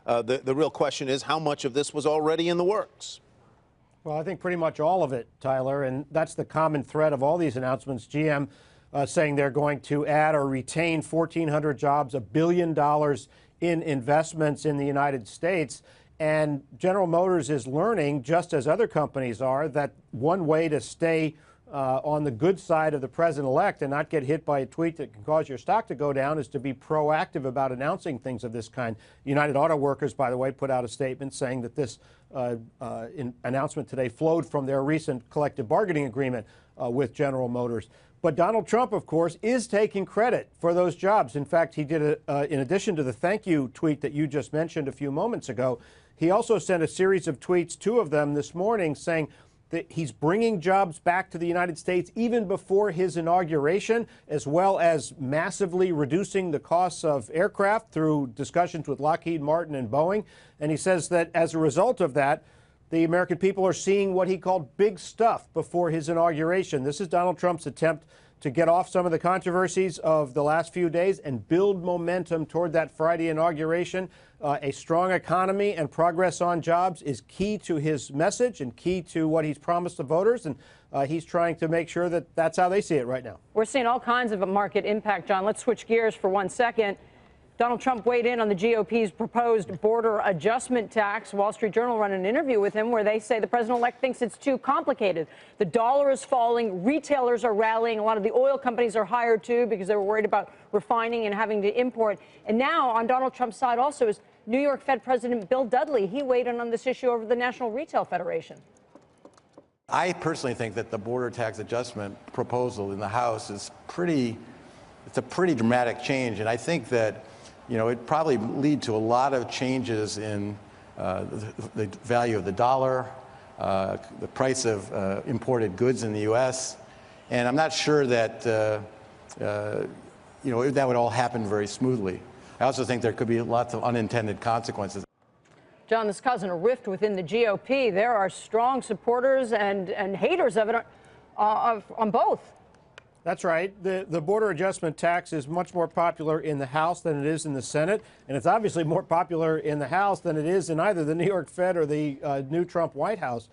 The real question is how much of this was already in the works? Well, I think pretty much all of it, Tyler, and that's the common thread of all these announcements. GM saying they're going to add or retain 1,400 jobs, $1 billion in investments in the United States. And General Motors is learning, just as other companies are, that one way to stay on the good side of the president-elect and not get hit by a tweet that can cause your stock to go down is to be proactive about announcing things of this kind. United Auto Workers, by the way, put out a statement saying that this announcement today flowed from their recent collective bargaining agreement with General Motors. But Donald Trump, of course, is taking credit for those jobs. In fact, he did, in addition to the thank you tweet that you just mentioned a few moments ago, he also sent a series of tweets, 2 of them this morning, saying that he's bringing jobs back to the United States even before his inauguration, as well as massively reducing the costs of aircraft through discussions with Lockheed Martin and Boeing. And he says that as a result of that, the American people are seeing what he called big stuff before his inauguration. This is Donald Trump's attempt to get off some of the controversies of the last few days and build momentum toward that Friday inauguration. A strong economy and progress on jobs is key to his message and key to what he's promised the voters. And he's trying to make sure that that's how they see it right now. We're seeing all kinds of a market impact, John. Let's switch gears for 1 second. Donald Trump weighed in on the GOP's proposed border adjustment tax. Wall Street Journal ran an interview with him where they say the president-elect thinks it's too complicated. The dollar is falling. Retailers are rallying. A lot of the oil companies are higher, too, because they were worried about refining and having to import. And now on Donald Trump's side also is New York Fed President Bill Dudley. He weighed in on this issue over the National Retail Federation. I personally think that the border tax adjustment proposal in the House is it's a pretty dramatic change. And I think that it'd probably lead to a lot of changes in the value of the dollar, the price of imported goods in the U.S. And I'm not sure that, that would all happen very smoothly. I also think there could be lots of unintended consequences. John, this causing a rift within the GOP. There are strong supporters and haters of it on both. That's right. The border adjustment tax is much more popular in the House than it is in the Senate. And it's obviously more popular in the House than it is in either the New York Fed or the new Trump White House.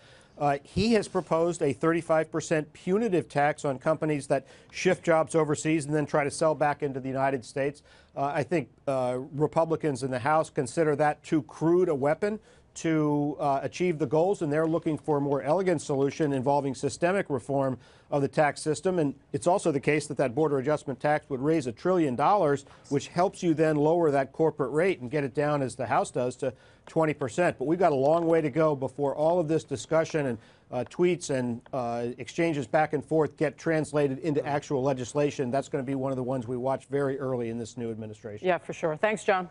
He has proposed a 35% punitive tax on companies that shift jobs overseas and then try to sell back into the United States. I think Republicans in the House consider that too crude a weapon to achieve the goals, and they're looking for a more elegant solution involving systemic reform of the tax system. And it's also the case that that border adjustment tax would raise $1 trillion, which helps you then lower that corporate rate and get it down, as the House does, to 20%. But we've got a long way to go before all of this discussion and tweets and exchanges back and forth get translated into actual legislation. That's going to be one of the ones we watch very early in this new administration. Yeah, for sure. Thanks, John.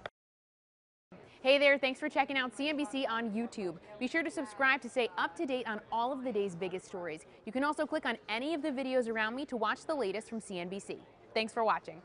Hey there, thanks for checking out CNBC on YouTube. Be sure to subscribe to stay up to date on all of the day's biggest stories. You can also click on any of the videos around me to watch the latest from CNBC. Thanks for watching.